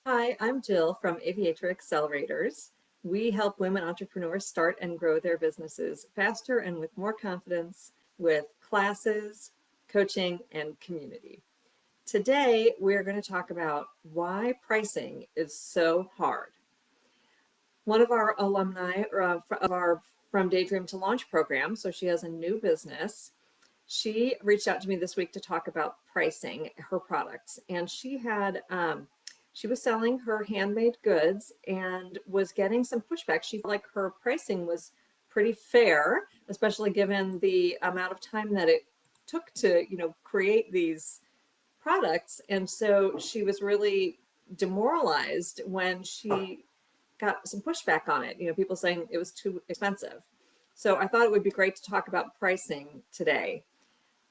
Hi, I'm Jill from Aviatra Accelerators. We help women entrepreneurs start and grow their businesses faster and with more confidence with classes, coaching, and community. Today, we're going to talk about why pricing is so hard. One of our alumni of our From Daydream to Launch program, so she has a new business. She reached out to me this week to talk about pricing her products, and she was selling her handmade goods and was getting some pushback. She felt like her pricing was pretty fair, especially given the amount of time that it took to, create these products. And so she was really demoralized when she got some pushback on it. People saying it was too expensive. So I thought it would be great to talk about pricing today.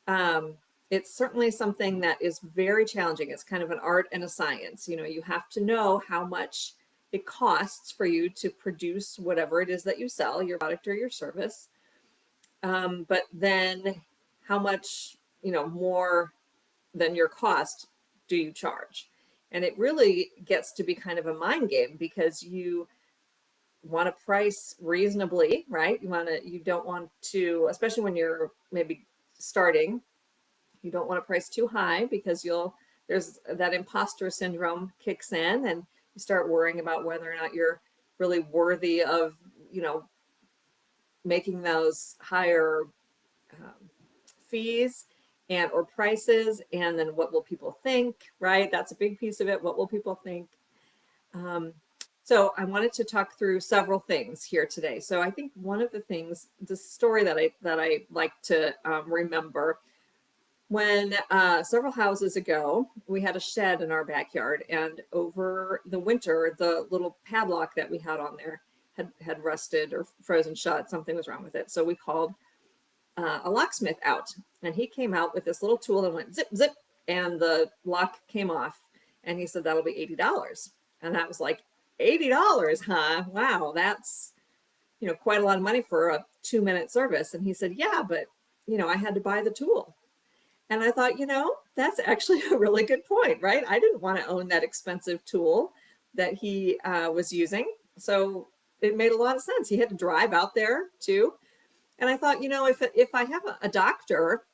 Um, it's certainly something that is very challenging. It's kind of an art and a science. You have to know how much it costs for you to produce whatever it is that you sell, your product or your service. But then how much, more than your cost do you charge? And it really gets to be kind of a mind game because you want to price reasonably, right? You don't want to, especially when you're maybe starting, you don't want to price too high because there's that imposter syndrome kicks in and you start worrying about whether or not you're really worthy of, you know, making those higher fees and or prices. And then what will people think, right? That's a big piece of it. What will people think? Um, so I wanted to talk through several things here today. So I think one of the things, the story that I like to remember, when several houses ago, we had a shed in our backyard, and over the winter, the little padlock that we had on there had rusted or frozen shut. Something was wrong with it. So we called a locksmith out, and he came out with this little tool and went zip, zip, and the lock came off. And he said, that'll be $80. And I was like, $80, huh? Wow, that's, quite a lot of money for a 2-minute service. And he said, yeah, but, I had to buy the tool. And I thought, that's actually a really good point, right? I didn't want to own that expensive tool that he was using. So it made a lot of sense. He had to drive out there too. And I thought, if I have a doctor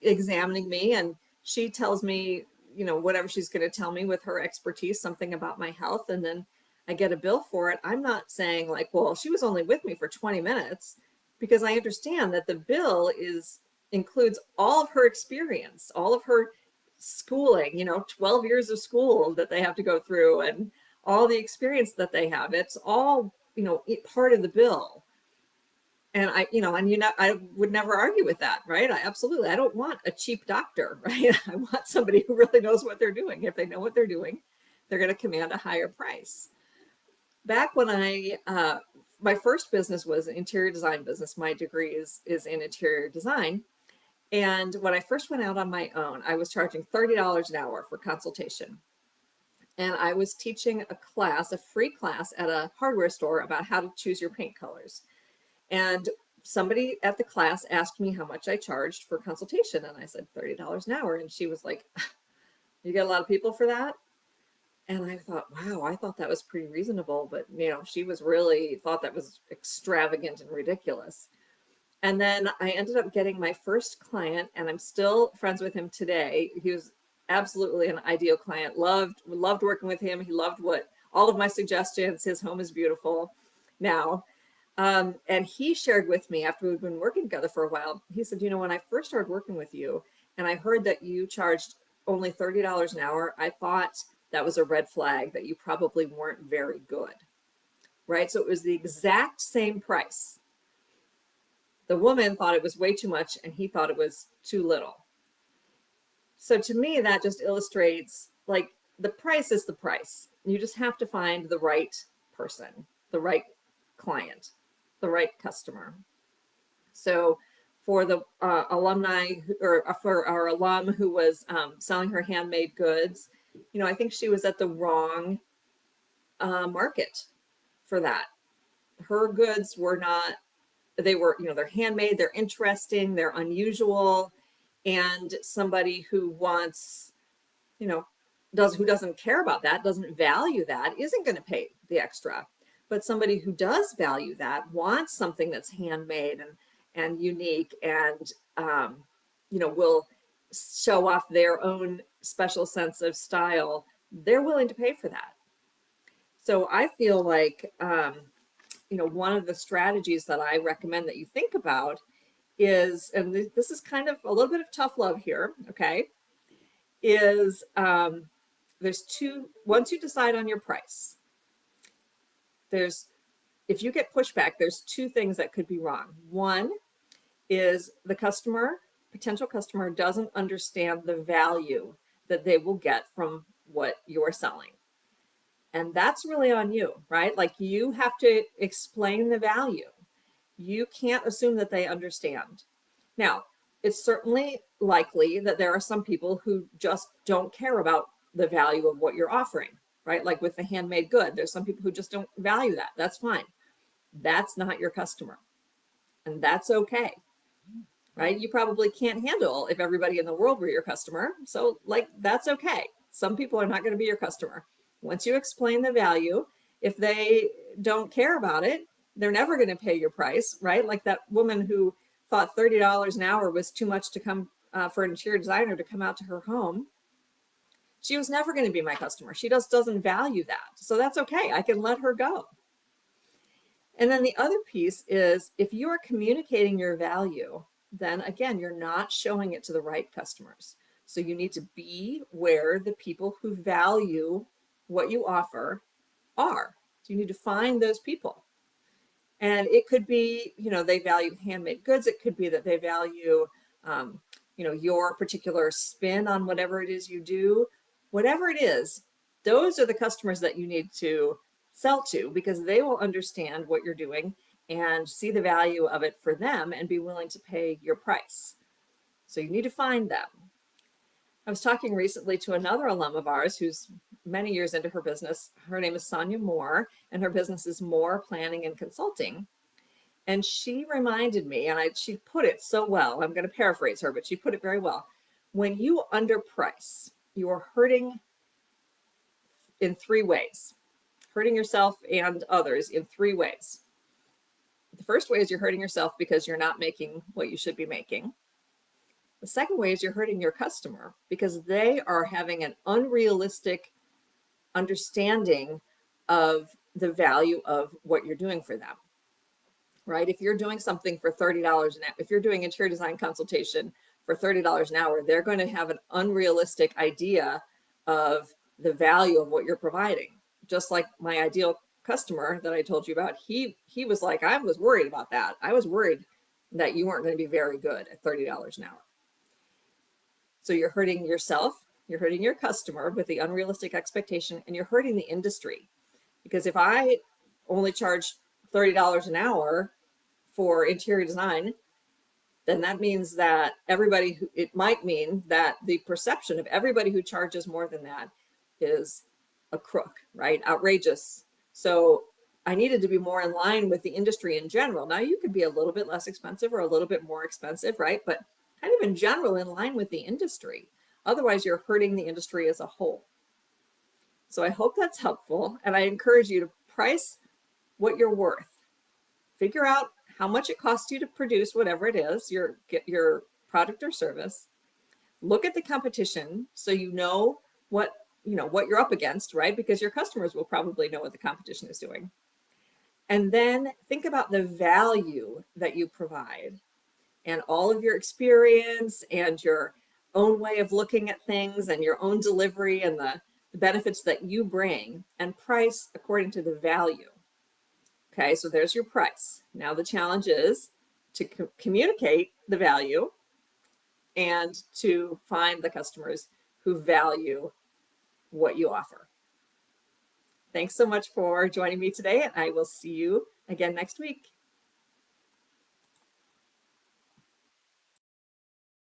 examining me and she tells me, whatever she's going to tell me with her expertise, something about my health, and then I get a bill for it, I'm not saying like, well, she was only with me for 20 minutes, because I understand that the bill includes all of her experience, all of her schooling, 12 years of school that they have to go through and all the experience that they have. It's all, part of the bill. And I would never argue with that, right? I don't want a cheap doctor, right? I want somebody who really knows what they're doing. If they know what they're doing, they're going to command a higher price. Back when my first business was an interior design business. My degree is in interior design. And when I first went out on my own, I was charging $30 an hour for consultation. And I was teaching a free class at a hardware store about how to choose your paint colors. And somebody at the class asked me how much I charged for consultation. And I said $30 an hour. And she was like, you get a lot of people for that? And I thought, wow, I thought that was pretty reasonable. But, she was really thought that was extravagant and ridiculous. And then I ended up getting my first client, and I'm still friends with him today. He was absolutely an ideal client. Loved working with him. He loved all of my suggestions. His home is beautiful now. And he shared with me after we'd been working together for a while, he said, when I first started working with you and I heard that you charged only $30 an hour, I thought that was a red flag, that you probably weren't very good, right? So it was the exact same price. The woman thought it was way too much and he thought it was too little. So to me, that just illustrates like the price is the price. You just have to find the right person, the right client, the right customer. So for the alumni or for our alum who was selling her handmade goods, I think she was at the wrong market for that. Her goods were not, they were, they're handmade, they're interesting, they're unusual. And somebody who wants, who doesn't care about that, doesn't value that, isn't going to pay the extra. But somebody who does value that, wants something that's handmade and unique, and will show off their own special sense of style, they're willing to pay for that. So I feel like one of the strategies that I recommend that you think about is, and this is kind of a little bit of tough love here, okay, is there's once you decide on your price, if you get pushback, there's two things that could be wrong. One is the potential customer doesn't understand the value that they will get from what you're selling. And that's really on you, right? Like, you have to explain the value. You can't assume that they understand. Now, it's certainly likely that there are some people who just don't care about the value of what you're offering, right? Like with the handmade good, there's some people who just don't value that. That's fine. That's not your customer. And that's okay, right? You probably can't handle if everybody in the world were your customer. So, like, that's okay. Some people are not going to be your customer. Once you explain the value, if they don't care about it, they're never going to pay your price, right? Like that woman who thought $30 an hour was too much to come for an interior designer to come out to her home. She was never going to be my customer. She just doesn't value that. So that's okay. I can let her go. And then the other piece is, if you are communicating your value, then again, you're not showing it to the right customers. So you need to be where the people who value what you offer are. So you need to find those people. And it could be, they value handmade goods. It could be that they value, your particular spin on whatever it is you do. Whatever it is, those are the customers that you need to sell to, because they will understand what you're doing and see the value of it for them and be willing to pay your price. So you need to find them. I was talking recently to another alum of ours who's many years into her business. Her name is Sonia Moore, and her business is Moore Planning and Consulting. And she reminded me, and she put it so well, I'm going to paraphrase her, but she put it very well. When you underprice, you are hurting in three ways. Hurting yourself and others in three ways. The first way is you're hurting yourself because you're not making what you should be making. The second way is you're hurting your customer because they are having an unrealistic understanding of the value of what you're doing for them, right? If you're doing something for $30 an hour, if you're doing interior design consultation for $30 an hour, they're going to have an unrealistic idea of the value of what you're providing. Just like my ideal customer that I told you about, he was like, I was worried about that. I was worried that you weren't going to be very good at $30 an hour. So you're hurting yourself, you're hurting your customer with the unrealistic expectation, and you're hurting the industry. Because if I only charge $30 an hour for interior design, then that means that it might mean that the perception of everybody who charges more than that is a crook, right? Outrageous. So I needed to be more in line with the industry in general. Now you could be a little bit less expensive or a little bit more expensive, right? But kind of in general in line with the industry. Otherwise, you're hurting the industry as a whole. So I hope that's helpful. And I encourage you to price what you're worth. Figure out how much it costs you to produce whatever it is, your product or service. Look at the competition so you know what you're up against, right? Because your customers will probably know what the competition is doing. And then think about the value that you provide and all of your experience and your own way of looking at things and your own delivery and the benefits that you bring, and price according to the value. Okay, so there's your price. Now the challenge is to communicate the value and to find the customers who value what you offer. Thanks so much for joining me today, and I will see you again next week.